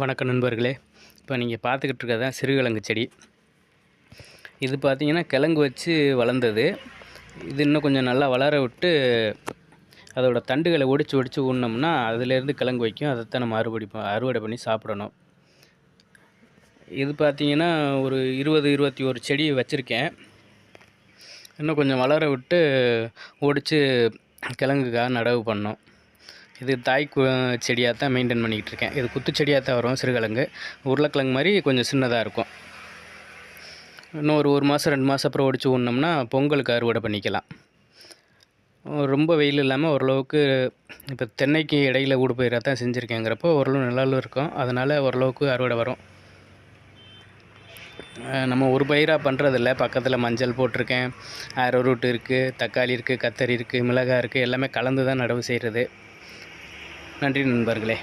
வணக்கம் நண்பர்களே. இப்போ நீங்கள் பார்த்துக்கிட்டு இருக்கிறது தான் சிறுகிழங்கு செடி. இது பார்த்தீங்கன்னா கிழங்கு வச்சு வளர்ந்தது. இது இன்னும் கொஞ்சம் நல்லா வளர விட்டு அதோட தண்டுகளை ஒடிச்சு ஊன்னோம்னா அதுலேருந்து கிழங்கு வைக்கும். அதைத்தான் நம்ம அறுவடை பண்ணி சாப்பிடணும். இது பார்த்தீங்கன்னா ஒரு 21 செடி வச்சுருக்கேன். இன்னும் கொஞ்சம் வளர விட்டு ஒடிச்சு கிழங்குக்காக நடவு பண்ணோம். இது தாய் செடியாக தான் மெயின்டைன் பண்ணிக்கிட்டு இருக்கேன். இது குத்து செடியாக தான் வரும். சிறுகிழங்கு உருளைக்கிழங்கு மாதிரி கொஞ்சம் சின்னதாக இருக்கும். இன்னும் ஒரு மாதம் 2 மாதம் அப்புறம் ஒடிச்சு ஊன்னோம்னா பொங்கலுக்கு அறுவடை பண்ணிக்கலாம். ரொம்ப வெயில் இல்லாமல் ஓரளவுக்கு இப்போ தென்னைக்கு இடையில் ஊடு பயிராக தான் செஞ்சுருக்கேங்கிறப்போ ஓரளவு நல்லாவும் இருக்கும். அதனால் ஓரளவுக்கு அறுவடை வரும். நம்ம ஒரு பயிராக பண்ணுறதில்ல. பக்கத்தில் மஞ்சள் போட்டிருக்கேன், அரூட் இருக்குது, தக்காளி இருக்குது, கத்தரி இருக்குது, மிளகாய் இருக்குது. எல்லாமே கலந்து தான் நடவு செய்கிறது. நன்றி நண்பர்களே.